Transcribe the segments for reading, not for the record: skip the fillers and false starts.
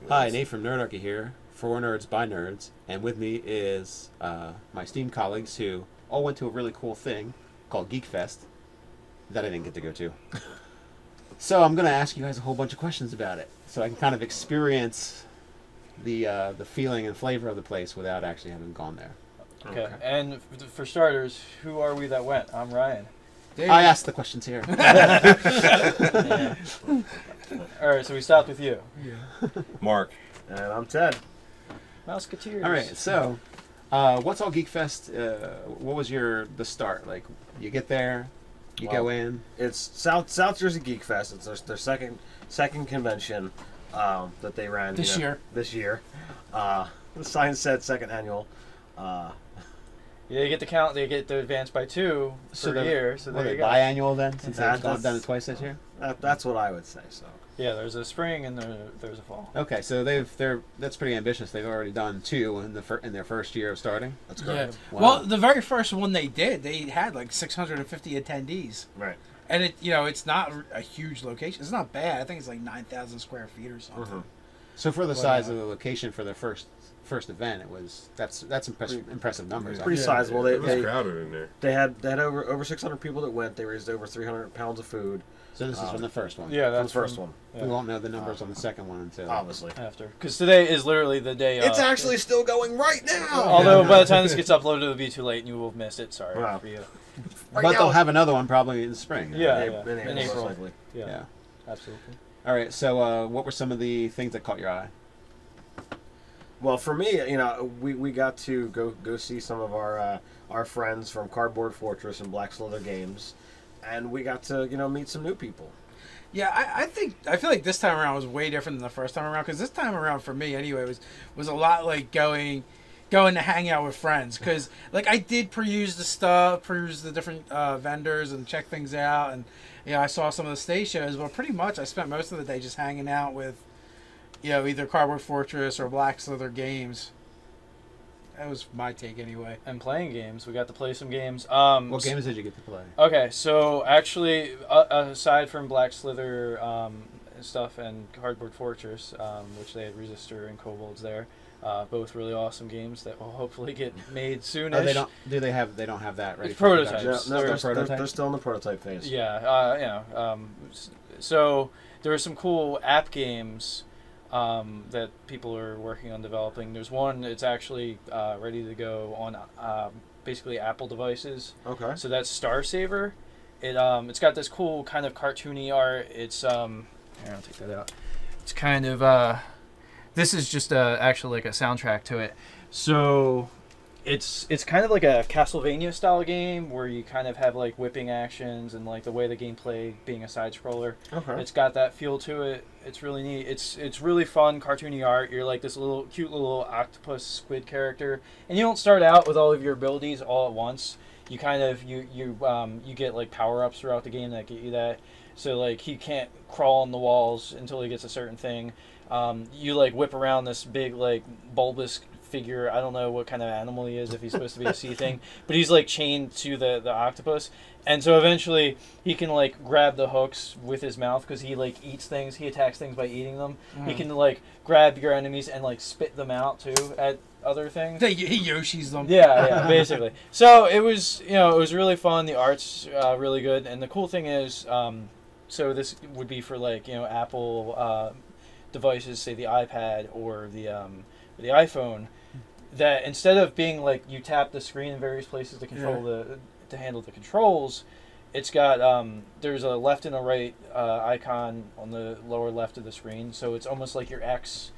Hi, Nate from Nerdarchy here, for nerds by nerds, and with me is my esteemed colleagues who all went to a really cool thing called Geek Fest that I didn't get to go to. So I'm going to ask you guys a whole bunch of questions about it, so I can kind of experience the feeling and flavor of the place without actually having gone there. Okay. And for starters, who are we that went? I'm Ryan. I asked the questions here. Yeah. All right, so we stopped with you. Yeah. Mark. And I'm Ted. Musketeers. All right, so what's all Geek Fest? What was the start? Like, you get there, you go in. It's South Jersey Geek Fest. It's their second convention that they ran this year. This year, the sign said second annual. Yeah, they get to count. They get to advance by 2 per year. So there you go. Biannual then, since they've done it twice this year. That's what I would say. So. Yeah, there's a spring and there's a fall. Okay, so that's pretty ambitious. They've already done 2 in their first year of starting. That's correct. Yeah. Wow. Well, the very first one they had like 650 attendees. Right. And it's not a huge location. It's not bad. I think it's like 9,000 square feet or something. Mm-hmm. So for the size of the location for their first event, that's impressive numbers. It's pretty sizable. It was crowded in there. They had over 600 people that went. They raised over 300 pounds of food. So this is from the first one. Yeah, that's the first one. Yeah. We won't know the numbers on the second one until obviously after, because today is literally the day. It's actually still going right now. Although by the time this gets uploaded, it'll be too late and you will have missed it. Sorry for you. But they'll have another one probably in the spring. Yeah, in April. Yeah, absolutely. All right. So what were some of the things that caught your eye? Well, for me, we got to go see some of our friends from Cardboard Fortress and Black Slither Games, and we got to meet some new people. Yeah, I feel like this time around was way different than the first time around, because this time around for me anyway was a lot like going to hang out with friends, because like I did peruse the different vendors and check things out, and I saw some of the stage shows, but pretty much I spent most of the day just hanging out with either Cardboard Fortress or Black Slither Games. That was my take anyway. And playing games. We got to play some games. What games did you get to play? Okay, so actually, aside from Black Slither stuff and Cardboard Fortress, which they had Resistor and Kobolds there, both really awesome games that will hopefully get made soon. Oh, they don't. Do they have? They don't have that ready. It's prototypes. No, they're still in the prototype phase. Yeah, so there are some cool app games that people are working on developing. There's one, it's actually ready to go on basically Apple devices. Okay. So that's Star Saver. It's got this cool kind of cartoony art. It's here, I'll take that out. It's kind of this is just actually like a soundtrack to it. So it's kind of like a Castlevania style game where you kind of have like whipping actions and like the way the gameplay being a side scroller. Okay. It's got that feel to it. It's really neat. It's really fun, cartoony art. You're like this cute little octopus squid character, and you don't start out with all of your abilities all at once. You kind of you get like power ups throughout the game that get you that. So like he can't crawl on the walls until he gets a certain thing. You like whip around this big like bulbous figure. I don't know what kind of animal he is, if he's supposed to be a sea thing, but he's like chained to the octopus, and so eventually he can like grab the hooks with his mouth, because he like eats things. He attacks things by eating them. He can like grab your enemies and like spit them out too at other things. He Yoshi's them. Yeah, basically. So it was really fun. The art's really good, and the cool thing is, so this would be for like Apple devices, say the iPad or the iPhone, that instead of being like you tap the screen in various places to control to handle the controls, it's got there's a left and a right icon on the lower left of the screen, so it's almost like your X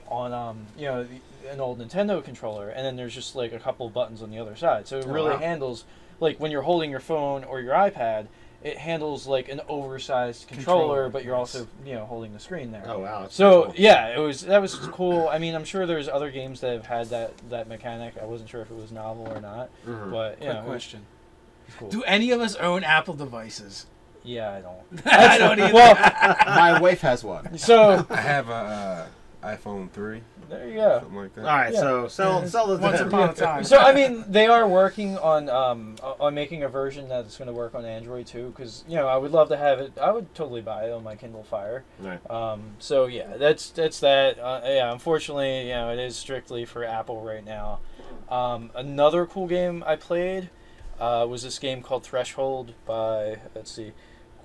on an old Nintendo controller, and then there's just like a couple buttons on the other side, so it really handles like when you're holding your phone or your iPad. It handles like an oversized controller, but you're also holding the screen there. Oh wow! So cool. yeah, that was cool. I mean, I'm sure there's other games that have had that mechanic. I wasn't sure if it was novel or not, but Quick question: cool. Do any of us own Apple devices? Yeah, I don't. I don't either. Well, my wife has one. So I have a iPhone 3, There you go. something like that. All right, Yeah. so sell the Once upon a time. So I mean, they are working on making a version that's going to work on Android too. Because I would love to have it. I would totally buy it on my Kindle Fire. Right. So yeah, that's that. Yeah, unfortunately, it is strictly for Apple right now. Another cool game I played was this game called Threshold by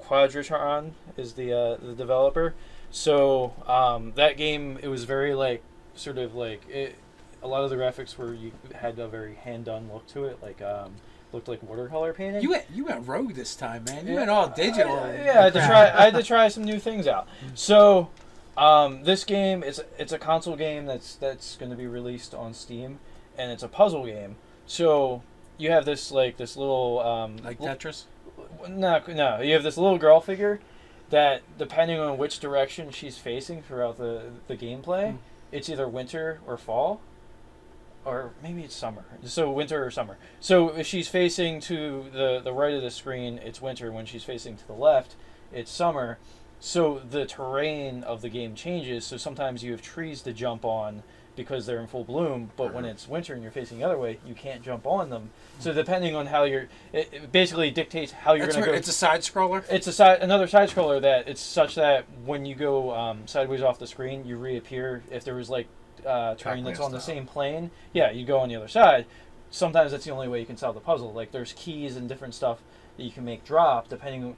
Quadratron is the developer. So that game, it was very a lot of the graphics you had a very hand-done look to it, looked like watercolor painting. You went rogue this time, man. You went all digital. I had to try some new things out. So this game it's a console game that's going to be released on Steam, and it's a puzzle game. So you have this little Tetris. No, you have this little girl figure that, depending on which direction she's facing throughout the gameplay, it's either winter or fall, or maybe it's summer. So winter or summer. So if she's facing to the right of the screen, it's winter. When she's facing to the left, it's summer. So the terrain of the game changes. So sometimes you have trees to jump on because they're in full bloom, but when it's winter and you're facing the other way, you can't jump on them. So depending on how it basically dictates how you're going to go. It's a side scroller. It's another side scroller that it's such that when you go sideways off the screen, you reappear. If there was terrain that's on the same plane, you go on the other side. Sometimes that's the only way you can solve the puzzle. There's keys and different stuff that you can make drop depending on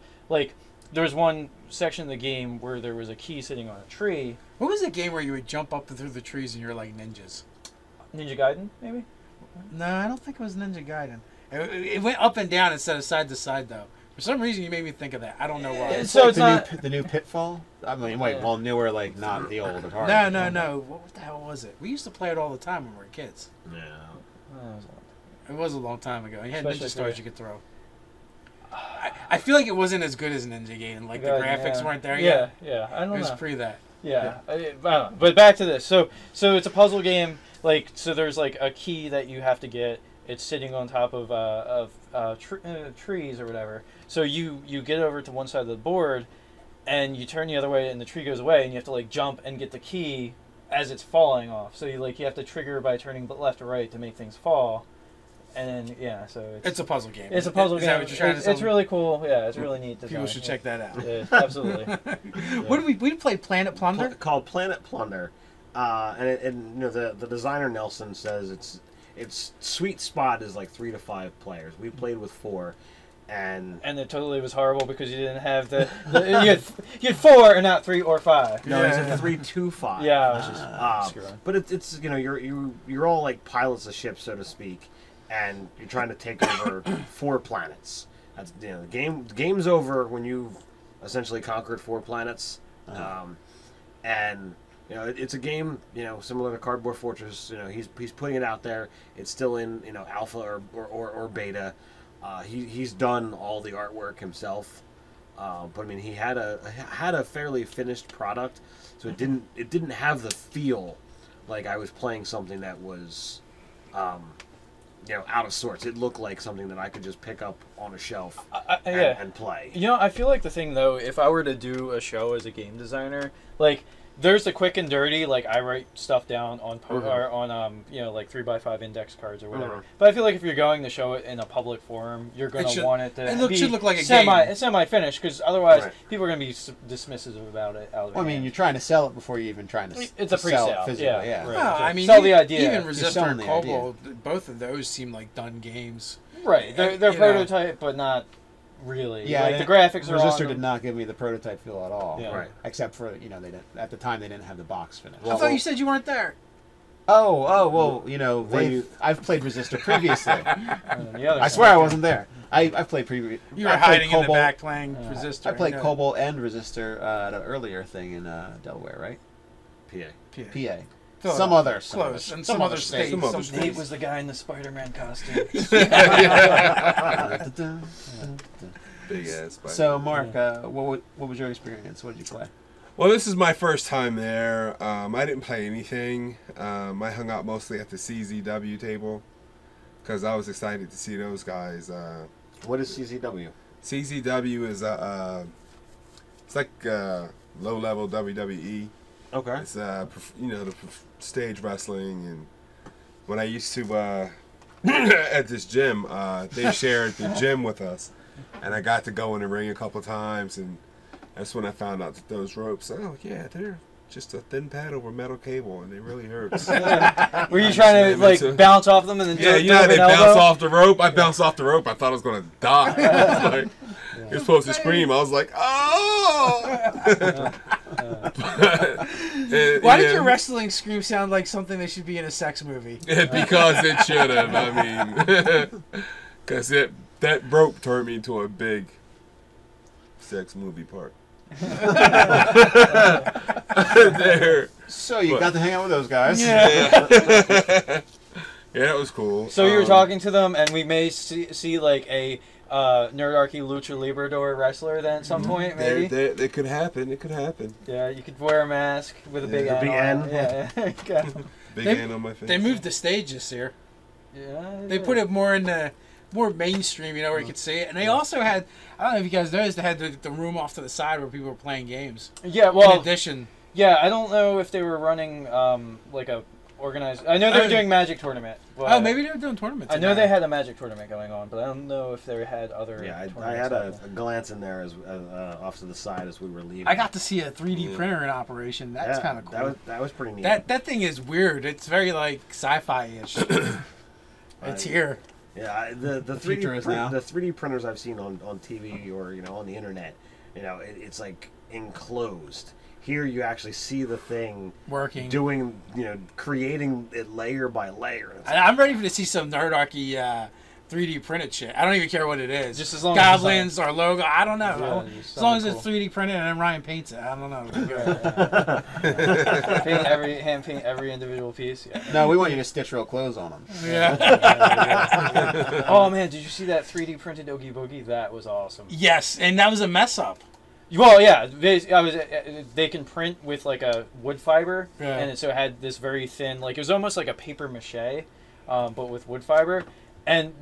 there was one section of the game where there was a key sitting on a tree. What was the game where you would jump up through the trees and you're like ninjas? Ninja Gaiden, maybe? No, I don't think it was Ninja Gaiden. It went up and down instead of side to side, though. For some reason, you made me think of that. I don't know why. So it's the new Pitfall. I mean, newer, not the old at heart. No. What the hell was it? We used to play it all the time when we were kids. Yeah. It was a long time ago. You had Especially ninja stars you could throw. I feel like it wasn't as good as Ninja Gaiden. The graphics weren't there yet. Yeah. I don't know. It was pre that. Yeah. I don't know. But back to this. So it's a puzzle game. So there's a key that you have to get. It's sitting on top of trees or whatever. So you get over to one side of the board, and you turn the other way, and the tree goes away, and you have to jump and get the key as it's falling off. So you have to trigger by turning left or right to make things fall. And then so it's a puzzle game. It's a puzzle game. Is that what you're trying to say? It's really cool. Yeah, it's really neat. People should check that out. Yeah, absolutely. What did we play? Planet Plunder. Called Planet Plunder, and the designer Nelson says its sweet spot is 3 to 5 players. We played with 4, and it totally was horrible because you didn't have you had 4 and not 3 or 5. No, it's a 3 to 5. Yeah, I was just screwing. But it's you're all pilots of ships, so to speak, and you're trying to take over 4 planets. That's the game's over when you've essentially conquered 4 planets, and it's a game similar to Cardboard Fortress. He's putting it out there. It's still in alpha or beta. He's done all the artwork himself, but I mean he had a fairly finished product, so it didn't have the feel like I was playing something that was out of sorts. It looked like something that I could just pick up on a shelf and play. I feel like the thing though, if I were to do a show as a game designer, there's the quick and dirty, I write stuff down on or on 3x5 index cards or whatever. But I feel like if you're going to show it in a public forum, you're going to want it to should look like a game. Semi-finished, because otherwise people are going to be dismissive about it. I mean, you're trying to sell it before you're even trying to it's a pre-sale. Sell it physically. Yeah. Right. No, I mean, sell the idea. Even Resistor and Cobalt, both of those seem like done games. Right. They're prototype, but not really. Yeah, the graphics are Resistor on did not give me the prototype feel at all. Yeah. Right. Except for they didn't at the time they didn't have the box finished. I thought you said you weren't there. Well, I've played Resistor previously. I swear I wasn't there. I've played previously. You were hiding in the back playing Resistor. I played Cobalt and Resistor at an earlier thing in Delaware, right? PA. Some other close and some other state. Nate was the guy in the Spider-Man costume. Big ass. So, Mark, what was your experience? What did you play? Well, this is my first time there. I didn't play anything. I hung out mostly at the CZW table because I was excited to see those guys. What is CZW? CZW is it's like low-level WWE. Okay. It's the stage wrestling, and when I used to at this gym, they shared the gym with us, and I got to go in the ring a couple times, and that's when I found out that those ropes, oh yeah, they're just a thin pad over metal cable, and it really hurts. Were you trying to like bounce off them and then they bounce off the rope. I bounced off the rope. I thought I was gonna die. I was like, you're supposed to scream. I was like, oh. Why did your wrestling scream sound like something that should be in a sex movie? Because it should have. I mean, because that rope turned me into a big sex movie part. There. So you got to hang out with those guys. Yeah, it was cool. So you were talking to them, and we may see like a Nerdarchy Lucha Librador wrestler then at some point, maybe? It could happen. It could happen. Yeah, you could wear a mask with a big N. Big N. Yeah. Big N on my face. They moved the stage this year. Yeah. They put it more in the more mainstream, you know, where you could see it. And they also had, I don't know if you guys noticed, they had the room off to the side where people were playing games. Yeah, well, in addition. Yeah, I don't know if they were running like a organized. I know they were doing Magic tournament. Oh, maybe they were doing tournaments. I know they had a Magic tournament going on, but I don't know if they had other. Yeah, I had a glance in there as off to the side as we were leaving. I got to see a 3D printer in operation. That's kind of cool. That was pretty neat. That thing is weird. It's very like sci-fi-ish. It's here. Yeah, the 3D printers I've seen on TV or on the internet, it's like enclosed. Here you actually see the thing working, doing, creating it layer by layer. I'm ready to see some Nerdarchy 3D printed shit. I don't even care what it is. Just as long Goblins or logo, I don't know. Yeah, as long as it's 3D printed and then Ryan paints it, I don't know. Paint every individual piece. Yeah. No, we want you to stitch real clothes on them. Yeah. Oh man, did you see that 3D printed Oogie Boogie? That was awesome. Yes, and that was a mess up. Well, yeah, they can print with like a wood fiber, and so it had this very thin, like it was almost like a paper mache, but with wood fiber, and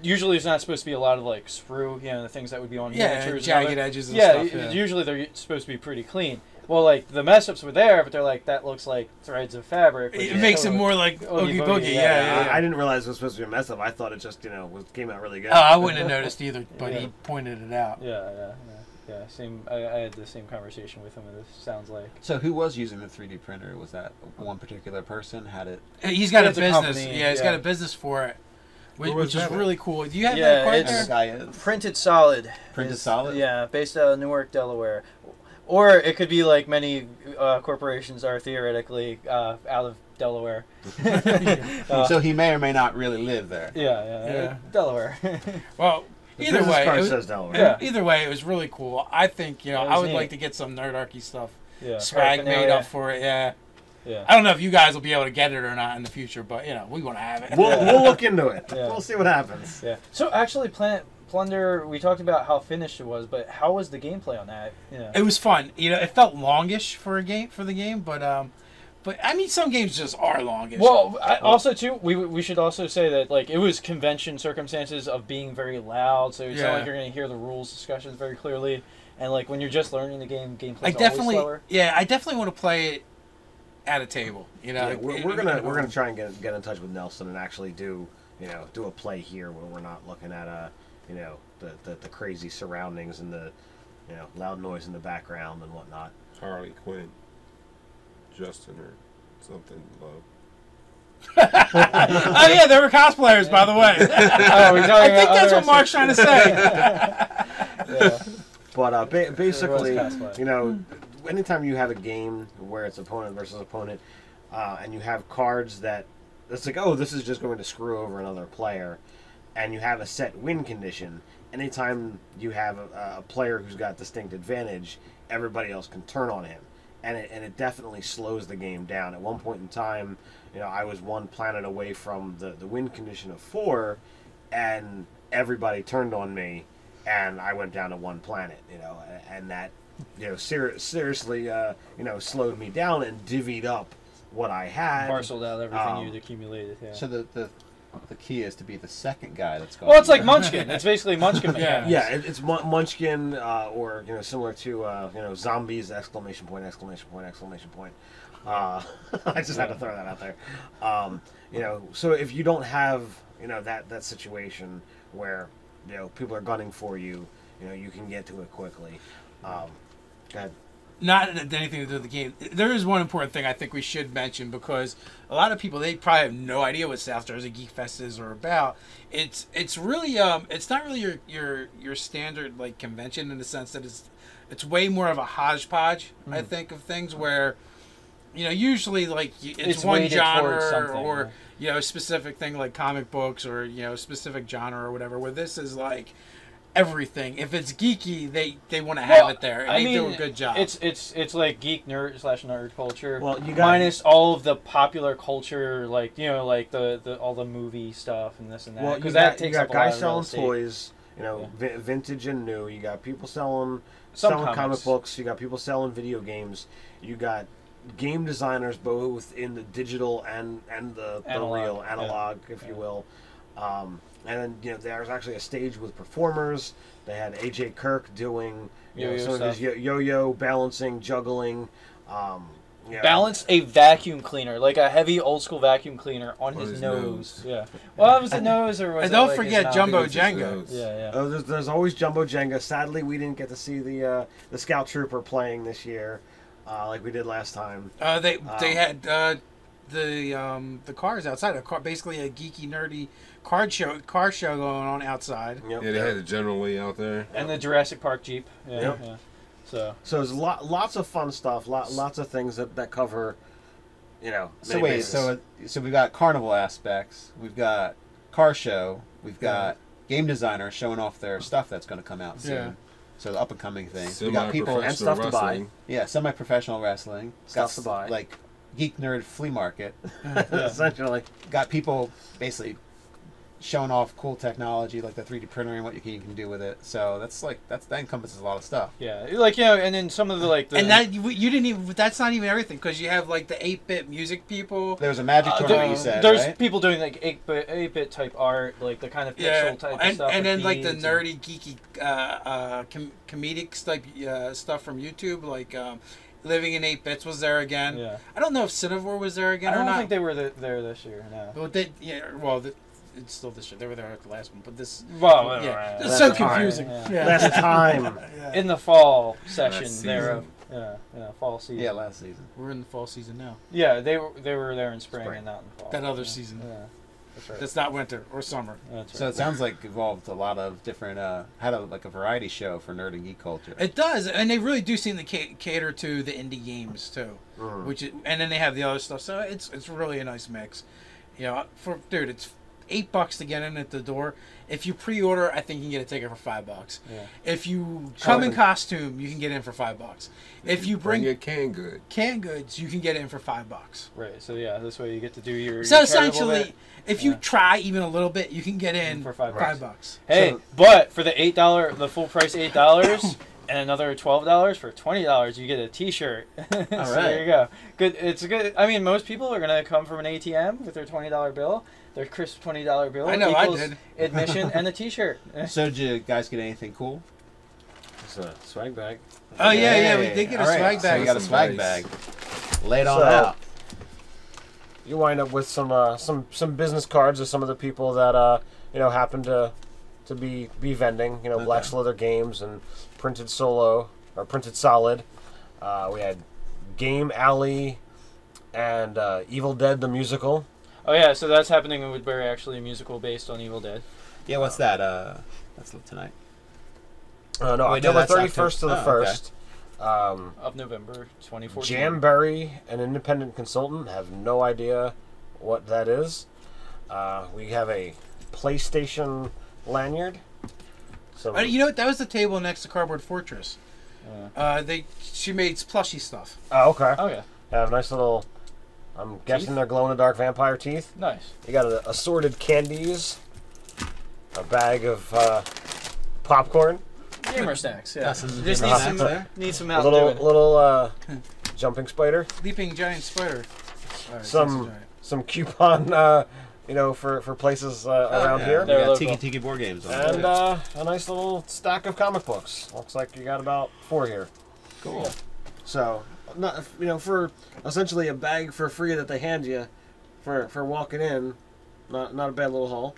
usually it's not supposed to be a lot of like sprue, the things that would be on miniatures, jagged edges and stuff. Yeah, usually they're supposed to be pretty clean. Well, like the mess ups were there, but they're like that looks like threads of fabric. It makes it more like Oogie Boogie. Yeah. I didn't realize it was supposed to be a mess up. I thought it just came out really good. Oh, I wouldn't have noticed either, but he pointed it out. Yeah, same. I had the same conversation with him. It sounds like. So who was using the 3D printer? Was that one particular person? Had it? He's got a business. Company, he's got a business for it, which is really cool. Do you have that part it's there? Printed Solid. Printed Solid? Yeah, based out of Newark, Delaware. Or it could be like many corporations are theoretically out of Delaware. So he may or may not really live there. Yeah. Delaware. Well. Either way, it was really cool. I think I would like to get some Nerdarchy stuff, swag made up for it. Yeah. I don't know if you guys will be able to get it or not in the future, but we want to have it. We'll look into it. Yeah. We'll see what happens. Yeah. So actually, Planet Plunder, we talked about how finished it was, but how was the gameplay on that? It was fun. It felt longish for the game, but I mean, some games just are longish. Well, also too, we should also say that like it was convention circumstances of being very loud, so it's not like you're going to hear the rules discussions very clearly, and like when you're just learning the gameplay always slower. Yeah, I definitely want to play it at a table. We're gonna try and get in touch with Nelson and actually do a play here where we're not looking at the crazy surroundings and the loud noise in the background and whatnot. Harley Quinn. Justin or something low. Oh yeah, they were cosplayers, by the way. I think that's what Mark's trying to say. But basically, anytime you have a game where it's opponent versus opponent, and you have cards that it's like, oh, this is just going to screw over another player, and you have a set win condition. Anytime you have a player who's got distinct advantage, everybody else can turn on him. And it definitely slows the game down. At one point in time, I was one planet away from the win condition of 4, and everybody turned on me, and I went down to 1 planet. And that seriously slowed me down and divvied up what I had. Parceled out everything you'd accumulated. Yeah. So the key is to be the second guy that's going. Well, it's like Munchkin. It's basically Munchkin Yeah. mechanics. Yeah, it's Munchkin, or similar to zombies! Exclamation point! Exclamation point! Exclamation point! I just had to throw that out there. So if you don't have that situation where people are gunning for you, you can get to it quickly. Go ahead. Not anything to do with the game. There is one important thing I think we should mention, because a lot of people, they probably have no idea what South Jersey Geek Fest is or about. It's really it's not really your standard like convention, in the sense that it's way more of a hodgepodge, I think, of things where usually like it's one weighted towards genre something, or a specific thing like comic books or a specific genre or whatever, where this is like everything. If it's geeky, they want to have it there, and they do a good job. It's like geek nerd culture. Well, you got minus all of the popular culture, like like the all the movie stuff and this and that. Well, Because you that takes got up a lot guys of selling real estate. toys, vintage and new. You got people selling Some comic comics. books. You got people selling video games. You got game designers both in the digital and the real analog, if you will. And then there's actually a stage with performers. They had AJ Kirk doing Yo-yo some of his stuff. yo-yo balancing, juggling. Balance a vacuum cleaner, like a heavy old school vacuum cleaner, on On his his nose. nose. Yeah. Well, was it nose or was And it don't like his forget mouth? Jumbo It's his Jenga. nose. Yeah. Oh, there's always Jumbo Jenga. Sadly, we didn't get to see the Scout Trooper playing this year, like we did last time. They had the cars outside. Basically a geeky nerdy car show going on outside. Yep. Yeah, they had the General Lee out there. And the Jurassic Park Jeep. Yeah. Yep. Yeah. So there's lots of fun stuff, lots of things that cover, So many wait, bases. so we've got carnival aspects, we've got car show, we've got game designers showing off their stuff that's going to come out soon. Yeah. So the up and coming things. We got people, and stuff to buy. wrestling. yeah, semi-professional wrestling, Stuff got to buy. like geek nerd flea market. essentially. Got people basically showing off cool technology like the 3D printer and what you can do with it. So that encompasses a lot of stuff. yeah, like and then some of the like the And that you didn't even. That's not even everything, because you have like the 8-bit music people. There was a magic tournament you said, there's right? people doing like 8-bit type art, like the kind of pixel type of and stuff. and with then like the beads nerdy geeky comedic type stuff from YouTube, like Living in 8 Bits was there again. Yeah. I don't know if Cinevore was there again I or don't not. think they were there this year. No. But it's still this year. They were there at the last one, but this. Well, Yeah, right. it's so Last time. confusing. Yeah. Yeah. Last time. In the fall session Last there. season. Fall season. Yeah, last season. We're in the fall season now. Yeah, they were there in spring and not in fall. That other Yeah. season. Yeah, that's right. That's not winter or summer. That's So right. it sounds like evolved a lot of different, had a variety show for nerd and geek culture. It does, and they really do seem to cater to the indie games too, and then they have the other stuff. So it's really a nice mix. It's $8 to get in at the door. If you pre-order, I think you can get a ticket for $5. Yeah. If you come in costume, you can get in for $5. If you Bring bring your canned good. canned goods, you can get in for $5. Right. So yeah, this way you get to do your. So your charitable essentially, bit. if you try even a little bit, you can get in For $5. $5. Hey, but for the $8, the full price $8, and another $12 for $20, you get a T-shirt. So right. there you go. Good. It's good. I mean, most people are gonna come from an ATM with their $20 bill, their crisp $20 bill. I know, I equals did. Admission and a T-shirt. So did you guys get anything cool? It's a swag bag. Oh yeah, we Hey, did get a all right, swag So bag. you got a Some swag nice- bag. Lay it on So- out. You wind up with some business cards of some of the people that happen to be vending. Black Slither Games and Printed Solo or Printed Solid. We had Game Alley and Evil Dead the musical. Oh yeah, so that's happening in Woodbury. Actually, a musical based on Evil Dead. Yeah, what's that? That's tonight. No, Wait, no, October that's 31st to the October. Oh, okay. 1st. Of November 2014. Jamberry, an independent consultant, have no idea what that is. We have a PlayStation lanyard. So You know what? That was the table next to Cardboard Fortress. She made plushy stuff. oh, okay. Oh yeah, Have nice little. I'm guessing they're glow in the dark vampire teeth. nice. You got assorted candies, a bag of popcorn, Gamer snacks. Yeah. Got some Just gamer need snacks some there. need some a Mountain little Dew. little jumping spider, Leaping giant spider. All right, Some- that's a giant. some coupon for places around here. We They're got local. Tiki Board Games on And there. a nice little stack of comic books. Looks like you got about 4 here. Cool. So, not for essentially a bag for free that they hand you for walking in, not a bad little haul.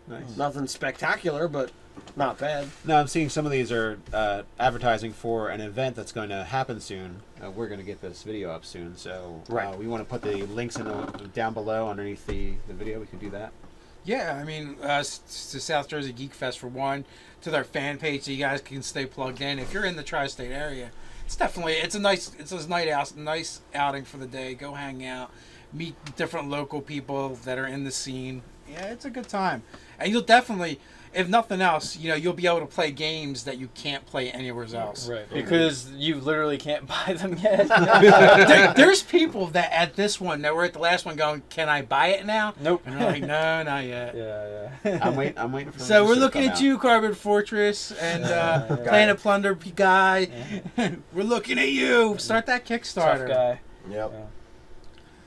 Nice. Nothing spectacular, but not bad. No, I'm seeing some of these are advertising for an event that's going to happen soon. We're going to get this video up soon, so Right. we want to put the links down below underneath the video. We can do that. Yeah, I mean, to South Jersey Geek Fest for one, to their fan page, so you guys can stay plugged in. If you're in the tri-state area, it's a nice outing for the day. Go hang out, meet different local people that are in the scene. Yeah, it's a good time, and you'll definitely, if nothing else, you'll be able to play games that you can't play anywhere else. Right, because you literally can't buy them yet. There's people that at this one that were at the last one going, "Can I buy it now?" Nope. And I'm like, "No, not yet." Yeah. I'm waiting for. So this we're to looking come at out. you, Carbon Fortress, and Planet Plunder guy. We're looking at you. Start that Kickstarter. Tough guy. Yep. Yeah.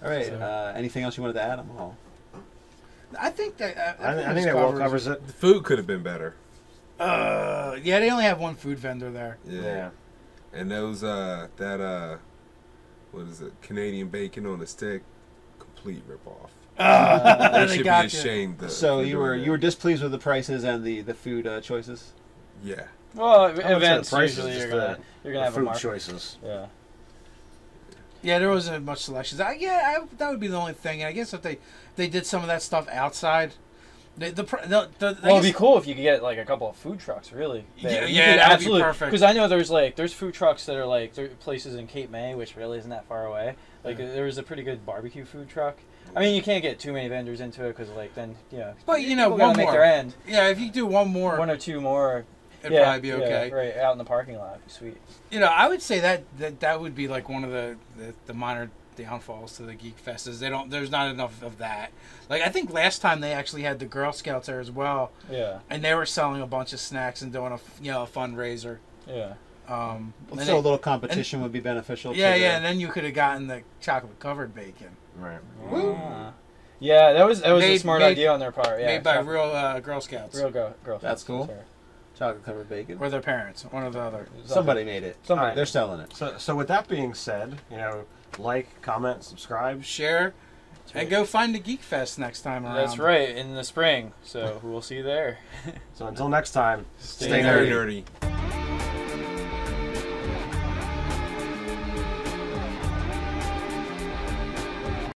All right. So- Anything else you wanted to add? I'm all. I think that I think that well covers it. The food could have been better. Yeah, they only have one food vendor there. Yeah. And those what is it? Canadian bacon on a stick, complete ripoff. They They should be got you. ashamed. So for you doing were that. displeased with the prices and the food choices. Yeah. Well, I would say the events price is usually just you're gonna have a food mark. choices. Yeah. Yeah, there wasn't much selections. That would be the only thing. I guess if they did some of that stuff outside, Well, it'd be cool if you could get like a couple of food trucks, really. Yeah, You yeah, could that would be perfect. Because I know there's food trucks that are like there are places in Cape May, which really isn't that far away. Like there was a pretty good barbecue food truck. I mean, you can't get too many vendors into it because like then But people one gotta make more. their end. Yeah, if you do one more, One or two more. it'd probably be okay. Yeah, right out in the parking lot, it'd be sweet. I would say that would be like one of the minor downfalls to the Geek Fest is there's not enough of that. Like I think last time they actually had the Girl Scouts there as well, Yeah, and they were selling a bunch of snacks and doing a fundraiser. yeah. And So a they- little competition would be beneficial. yeah, to the- and then you could have gotten the chocolate covered bacon Right. Ah. Yeah, that was a Made- smart made- idea on their part. Yeah, made by real Girl Scouts real girl. That's cool. Chocolate covered bacon. or their parents, one or the other. Somebody made it. Somebody. They're selling it. So with that being said, like, comment, subscribe. Share, and go find the Geek Fest next time around. That's right, in the spring. So we'll see you there. So until next time, Stay stay Very nerdy. nerdy.